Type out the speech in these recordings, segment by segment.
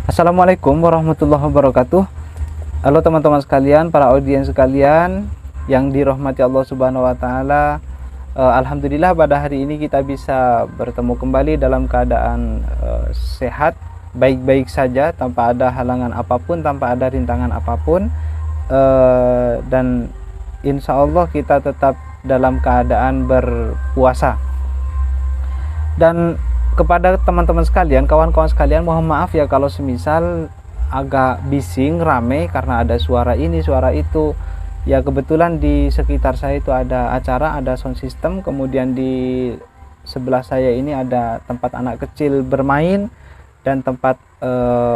Assalamualaikum warahmatullahi wabarakatuh. Halo teman-teman sekalian, para audiens sekalian yang dirahmati Allah Subhanahu wa taala. Alhamdulillah pada hari ini kita bisa bertemu kembali dalam keadaan sehat, baik-baik saja, tanpa ada halangan apapun, tanpa ada rintangan apapun. Dan insya Allah kita tetap dalam keadaan berpuasa. Dan kepada teman-teman sekalian, kawan-kawan sekalian, mohon maaf ya kalau semisal agak bising, rame karena ada suara ini, suara itu. Ya kebetulan di sekitar saya itu ada acara, ada sound system, kemudian di sebelah saya ini ada tempat anak kecil bermain dan tempat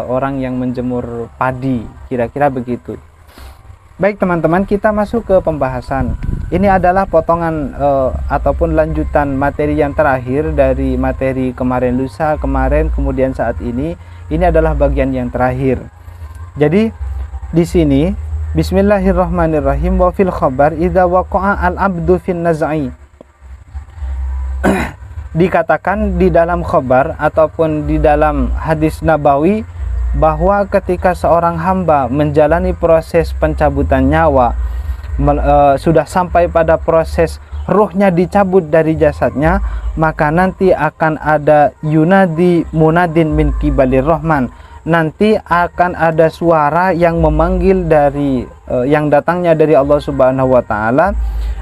orang yang menjemur padi, kira-kira begitu. Baik teman-teman, kita masuk ke pembahasan. Ini adalah potongan ataupun lanjutan materi yang terakhir dari materi kemarin, lusa, kemarin, kemudian saat ini. Ini adalah bagian yang terakhir. Jadi di sini Bismillahirrahmanirrahim. Wa fil khabar idza waqa'a al-'abdu fin naz'i. Dikatakan di dalam khabar ataupun di dalam hadis nabawi bahwa ketika seorang hamba menjalani proses pencabutan nyawa, sudah sampai pada proses ruhnya dicabut dari jasadnya, maka nanti akan ada yunadi munadin min kibalir rahman. Nanti akan ada suara yang memanggil dari yang datangnya dari Allah Subhanahu wa taala,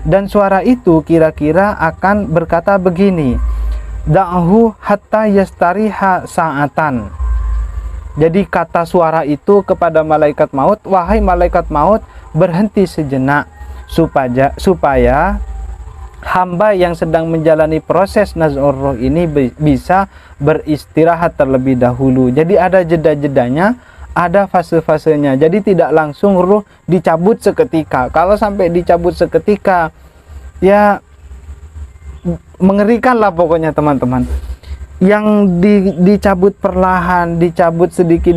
dan suara itu kira-kira akan berkata begini, da'hu hatta yastariha sa'atan. Jadi kata suara itu kepada malaikat maut, wahai malaikat maut, berhenti sejenak supaya hamba yang sedang menjalani proses naz'ur ruh ini bisa beristirahat terlebih dahulu. Jadi ada jeda-jedanya, ada fase-fasenya. Jadi tidak langsung ruh dicabut seketika. Kalau sampai dicabut seketika, ya mengerikan lah pokoknya teman-teman. Yang dicabut perlahan, dicabut sedikit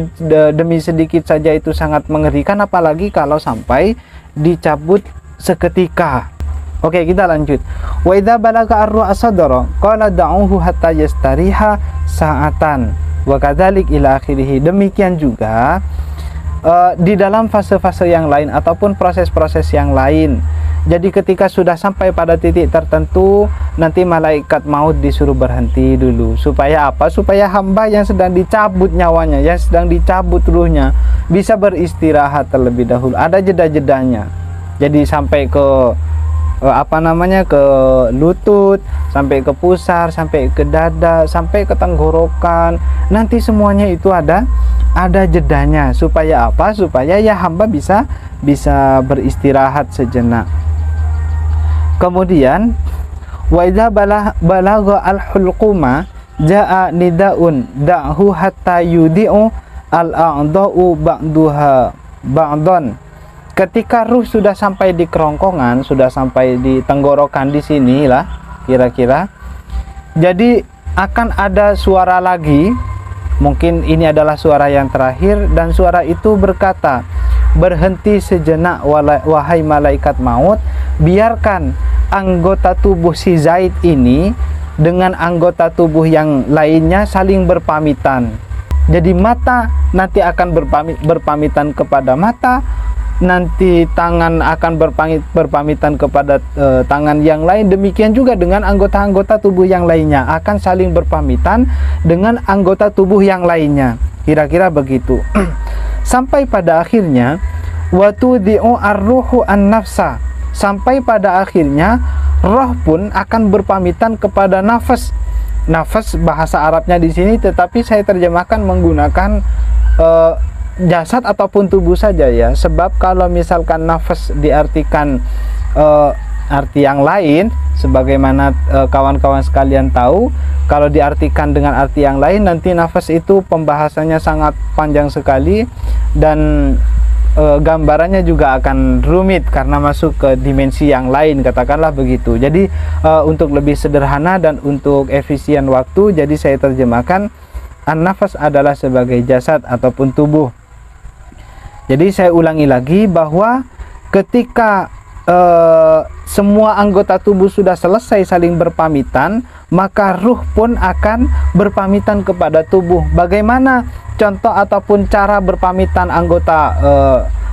demi sedikit saja itu sangat mengerikan, apalagi kalau sampai dicabut seketika. Oke, kita lanjut. Wa idza balaga ar-ruh as-sadra qala da'uhu hatta yastariha sa'atan wa kadzalik ila akhirih. Demikian juga di dalam fase-fase yang lain ataupun proses-proses yang lain. Jadi ketika sudah sampai pada titik tertentu, nanti malaikat maut disuruh berhenti dulu. Supaya apa? Supaya hamba yang sedang dicabut nyawanya, yang sedang dicabut ruhnya, bisa beristirahat terlebih dahulu. Ada jeda-jedanya. Jadi sampai ke ke lutut, sampai ke pusar, sampai ke dada, sampai ke tenggorokan. Nanti semuanya itu ada jedanya. Supaya apa? Supaya ya hamba bisa beristirahat sejenak. Kemudian wa idza balagha al-hulquma jaa nidaun da'hu hatta yudi'u al-a'dha'u ba'daha ba'dan. Ketika ruh sudah sampai di kerongkongan, sudah sampai di tenggorokan di sini lah kira-kira. Jadi akan ada suara lagi. Mungkin ini adalah suara yang terakhir, dan suara itu berkata, berhenti sejenak wahai malaikat maut, biarkan anggota tubuh si Zaid ini dengan anggota tubuh yang lainnya saling berpamitan. Jadi mata nanti akan berpamitan kepada mata, nanti tangan akan berpamitan kepada tangan yang lain. Demikian juga dengan anggota-anggota tubuh yang lainnya akan saling berpamitan dengan anggota tubuh yang lainnya. Kira-kira begitu. Sampai pada akhirnya watudi'u ar-ruhu an-nafsa. Sampai pada akhirnya roh pun akan berpamitan kepada nafas. Nafas bahasa Arabnya di sini, tetapi saya terjemahkan menggunakan jasad ataupun tubuh saja ya. Sebab kalau misalkan nafas diartikan arti yang lain, sebagaimana kawan-kawan sekalian tahu, kalau diartikan dengan arti yang lain, nanti nafas itu pembahasannya sangat panjang sekali, dan gambarannya juga akan rumit karena masuk ke dimensi yang lain, katakanlah begitu. Jadi untuk lebih sederhana dan untuk efisien waktu, jadi saya terjemahkan an-nafas adalah sebagai jasad ataupun tubuh. Jadi saya ulangi lagi bahwa ketika semua anggota tubuh sudah selesai saling berpamitan, maka ruh pun akan berpamitan kepada tubuh. Bagaimana contoh ataupun cara berpamitan anggota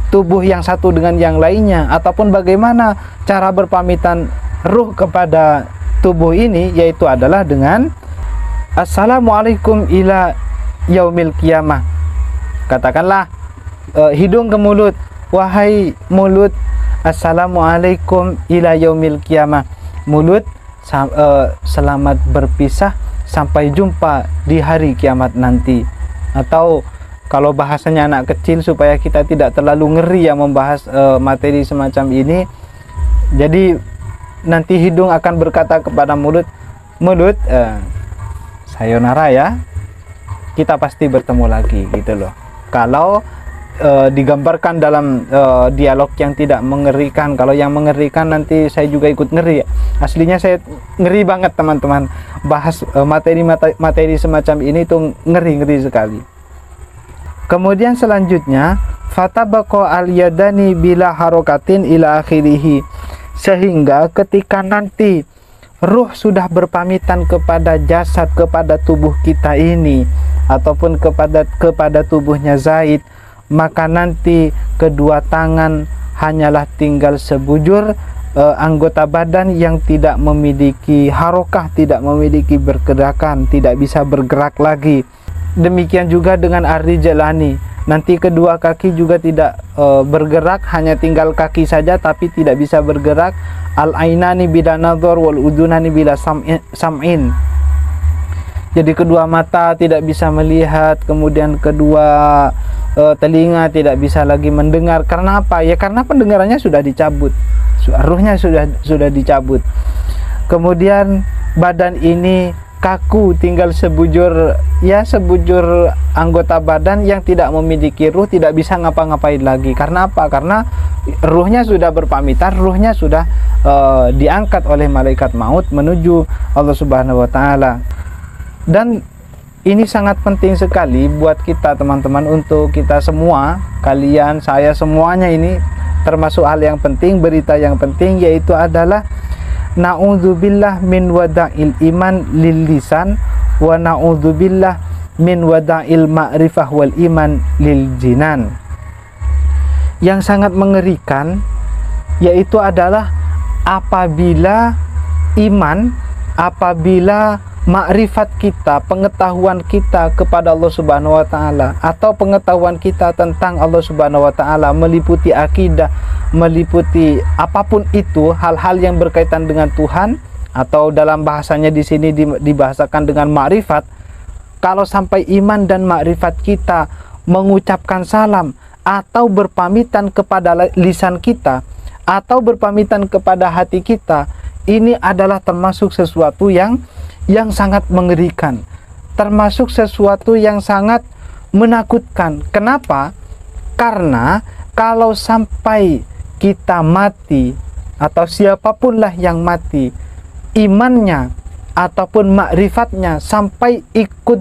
tubuh yang satu dengan yang lainnya, ataupun bagaimana cara berpamitan ruh kepada tubuh ini, yaitu adalah dengan assalamualaikum ila yaumil qiyamah. Katakanlah hidung ke mulut, wahai mulut, assalamualaikum ila yaumil qiyamah. Mulut, selamat berpisah sampai jumpa di hari kiamat nanti. Atau kalau bahasanya anak kecil, supaya kita tidak terlalu ngeri ya membahas materi semacam ini, jadi nanti hidung akan berkata kepada mulut, mulut, sayonara ya, kita pasti bertemu lagi, gitu loh. Kalau digambarkan dalam dialog yang tidak mengerikan. Kalau yang mengerikan nanti saya juga ikut ngeri. Aslinya saya ngeri banget teman-teman, bahas materi semacam ini tuh ngeri sekali. Kemudian selanjutnya, fatabaqa al-yadani bila harokatin ila akhirih, sehingga ketika nanti ruh sudah berpamitan kepada jasad, kepada tubuh kita ini, ataupun kepada tubuhnya Zaid, maka nanti kedua tangan hanyalah tinggal sebujur anggota badan yang tidak memiliki harokah, tidak memiliki pergerakan, tidak bisa bergerak lagi. Demikian juga dengan ar-rijlani, nanti kedua kaki juga tidak bergerak, hanya tinggal kaki saja tapi tidak bisa bergerak. Al-ainani bila nadhar wal udunani bila sam'in, jadi kedua mata tidak bisa melihat, kemudian kedua telinga tidak bisa lagi mendengar. Karena apa? Ya karena pendengarannya sudah dicabut, ruhnya sudah dicabut. Kemudian badan ini kaku, tinggal sebujur anggota badan yang tidak memiliki ruh, tidak bisa ngapa-ngapain lagi. Karena apa? Karena ruhnya sudah berpamitan, ruhnya sudah diangkat oleh malaikat maut menuju Allah Subhanahu wa taala. Dan ini sangat penting sekali buat kita teman-teman, untuk kita semua, kalian, saya, semuanya ini termasuk hal yang penting, berita yang penting, yaitu adalah na'udzubillah min wada'il iman lil lisan wa na'udzubillah min wada'il ma'rifah wal iman lil jinan. Yang sangat mengerikan yaitu adalah apabila iman, apabila makrifat kita, pengetahuan kita kepada Allah Subhanahu wa taala, atau pengetahuan kita tentang Allah Subhanahu wa taala, meliputi akidah, meliputi apapun itu, hal-hal yang berkaitan dengan Tuhan, atau dalam bahasanya di sini dibahasakan dengan makrifat. Kalau sampai iman dan makrifat kita mengucapkan salam atau berpamitan kepada lisan kita, atau berpamitan kepada hati kita, ini adalah termasuk sesuatu yang sangat mengerikan, termasuk sesuatu yang sangat menakutkan. Kenapa? Karena kalau sampai kita mati, atau siapapun lah yang mati, imannya ataupun makrifatnya sampai ikut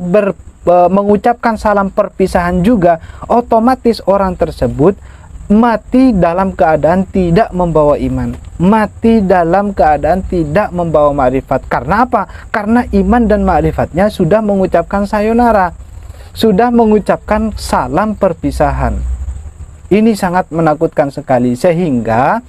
mengucapkan salam perpisahan juga, otomatis orang tersebut mati dalam keadaan tidak membawa iman, mati dalam keadaan tidak membawa makrifat. Karena apa? Karena iman dan makrifatnya sudah mengucapkan sayonara, sudah mengucapkan salam perpisahan. Ini sangat menakutkan sekali, sehingga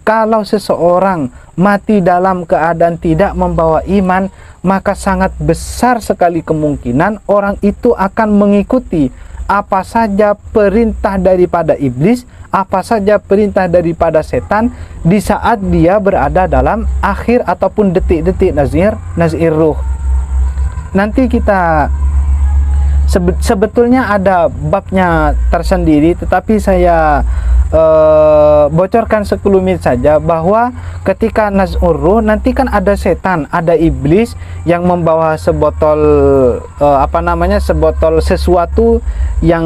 kalau seseorang mati dalam keadaan tidak membawa iman, maka sangat besar sekali kemungkinan orang itu akan mengikuti apa saja perintah daripada iblis, apa saja perintah daripada setan di saat dia berada dalam akhir ataupun detik-detik nazir ruh. Nanti kita sebetulnya ada babnya tersendiri, tetapi saya bocorkan sekelumit saja bahwa ketika naz'ur ruh nanti kan ada setan, ada iblis yang membawa sebotol sebotol sesuatu yang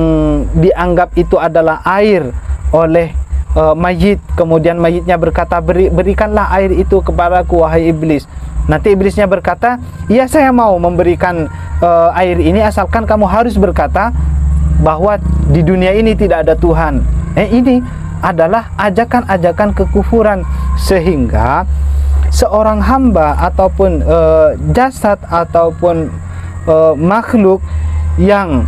dianggap itu adalah air oleh mayit. Kemudian mayitnya berkata, berikanlah air itu kepadaku wahai iblis. Nanti iblisnya berkata, iya saya mau memberikan air ini, asalkan kamu harus berkata bahwa di dunia ini tidak ada Tuhan. Ini adalah ajakan-ajakan kekufuran, sehingga seorang hamba ataupun jasad ataupun makhluk yang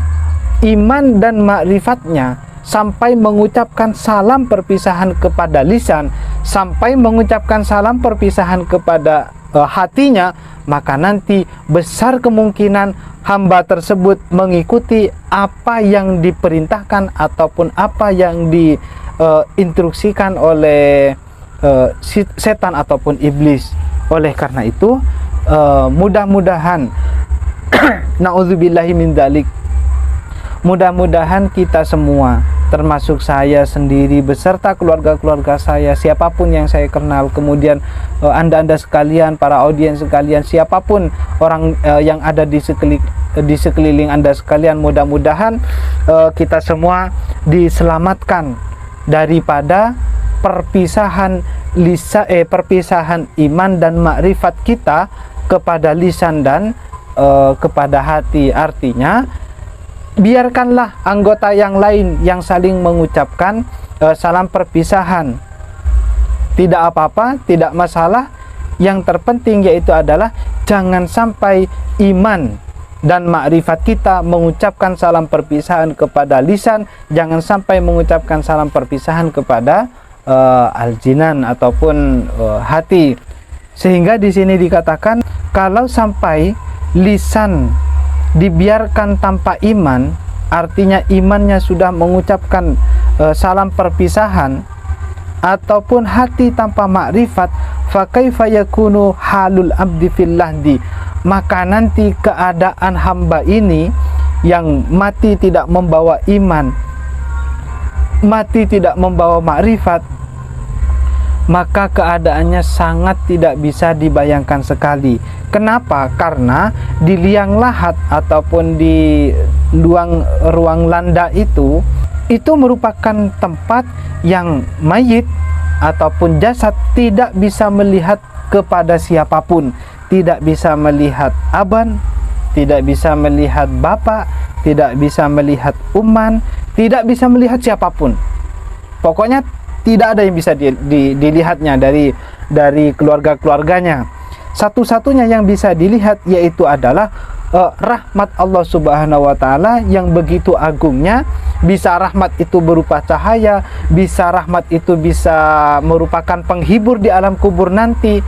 iman dan ma'rifatnya sampai mengucapkan salam perpisahan kepada lisan, sampai mengucapkan salam perpisahan kepada hatinya, maka nanti besar kemungkinan hamba tersebut mengikuti apa yang diperintahkan ataupun apa yang diinstruksikan oleh setan ataupun iblis. Oleh karena itu, mudah-mudahan na'udzubillahi min dzalik, mudah-mudahan kita semua, termasuk saya sendiri beserta keluarga-keluarga saya, siapapun yang saya kenal, kemudian anda-anda sekalian, para audiens sekalian, siapapun orang yang ada di sekeliling anda sekalian, mudah-mudahan kita semua diselamatkan daripada perpisahan perpisahan iman dan makrifat kita kepada lisan dan kepada hati. Artinya, biarkanlah anggota yang lain yang saling mengucapkan salam perpisahan. Tidak apa-apa, tidak masalah. Yang terpenting yaitu adalah jangan sampai iman dan makrifat kita mengucapkan salam perpisahan kepada lisan, jangan sampai mengucapkan salam perpisahan kepada al-jinan ataupun hati. Sehingga di sini dikatakan kalau sampai lisan dibiarkan tanpa iman, artinya imannya sudah mengucapkan salam perpisahan, ataupun hati tanpa makrifat, fa kaifa yakunu halul abdi fil lahdi, maka nanti keadaan hamba ini yang mati tidak membawa iman, mati tidak membawa makrifat, maka keadaannya sangat tidak bisa dibayangkan sekali. Kenapa? Karena di liang lahat ataupun di ruang landa itu merupakan tempat yang mayit ataupun jasad tidak bisa melihat kepada siapapun, tidak bisa melihat aban, tidak bisa melihat bapak, tidak bisa melihat uman, tidak bisa melihat siapapun. Pokoknya tidak ada yang bisa dilihatnya dari keluarga-keluarganya. Satu-satunya yang bisa dilihat yaitu adalah rahmat Allah Subhanahu wa taala yang begitu agungnya. Bisa rahmat itu berupa cahaya, bisa rahmat itu bisa merupakan penghibur di alam kubur nanti.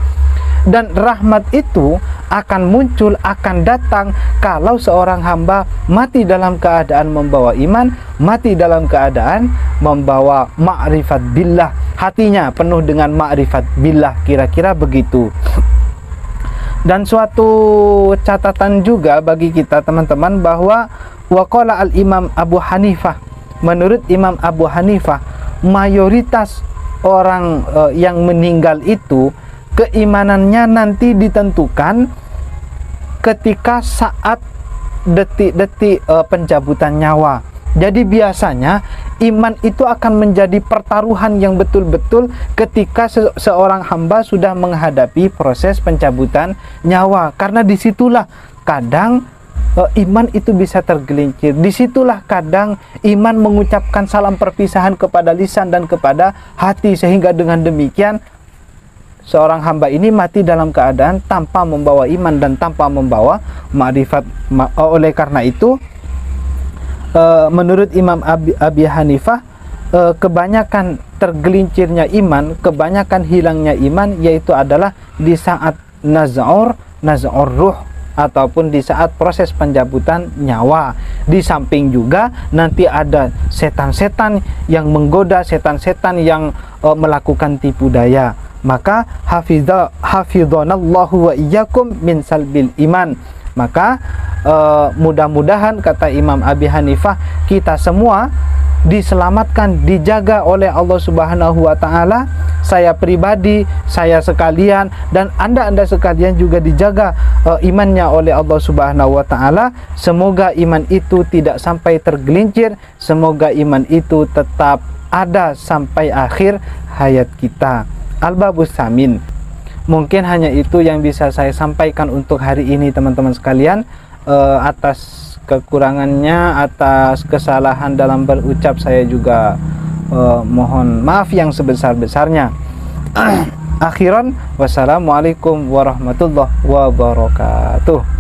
Dan rahmat itu akan muncul, akan datang kalau seorang hamba mati dalam keadaan membawa iman, mati dalam keadaan membawa ma'rifat billah, hatinya penuh dengan ma'rifat billah, kira-kira begitu. Dan suatu catatan juga bagi kita teman-teman, bahwa waqala al-imam Abu Hanifah, menurut Imam Abu Hanifah, mayoritas orang yang meninggal itu keimanannya nanti ditentukan ketika saat detik-detik pencabutan nyawa. Jadi biasanya iman itu akan menjadi pertaruhan yang betul-betul ketika seorang hamba sudah menghadapi proses pencabutan nyawa. Karena disitulah kadang iman itu bisa tergelincir. Disitulah kadang iman mengucapkan salam perpisahan kepada lisan dan kepada hati, sehingga dengan demikian seorang hamba ini mati dalam keadaan tanpa membawa iman dan tanpa membawa ma'rifat. Oleh karena itu, menurut Imam Abi Hanifah, kebanyakan tergelincirnya iman, kebanyakan hilangnya iman, yaitu adalah di saat naz'ur ruh, ataupun di saat proses pencabutan nyawa. Di samping juga nanti ada setan-setan yang menggoda, setan-setan yang melakukan tipu daya. Maka hafizanallahu wa iyyakum min salbil iman. Maka mudah-mudahan, kata Imam Abi Hanifah, kita semua diselamatkan, dijaga oleh Allah Subhanahu wa taala. Saya pribadi, saya sekalian, dan anda sekalian juga dijaga imannya oleh Allah Subhanahu wa taala. Semoga iman itu tidak sampai tergelincir, semoga iman itu tetap ada sampai akhir hayat kita. Al-Babus Samin. Mungkin hanya itu yang bisa saya sampaikan untuk hari ini teman-teman sekalian. Atas kekurangannya, atas kesalahan dalam berucap, saya juga mohon maaf yang sebesar-besarnya. Akhiran, wassalamualaikum warahmatullahi wabarakatuh.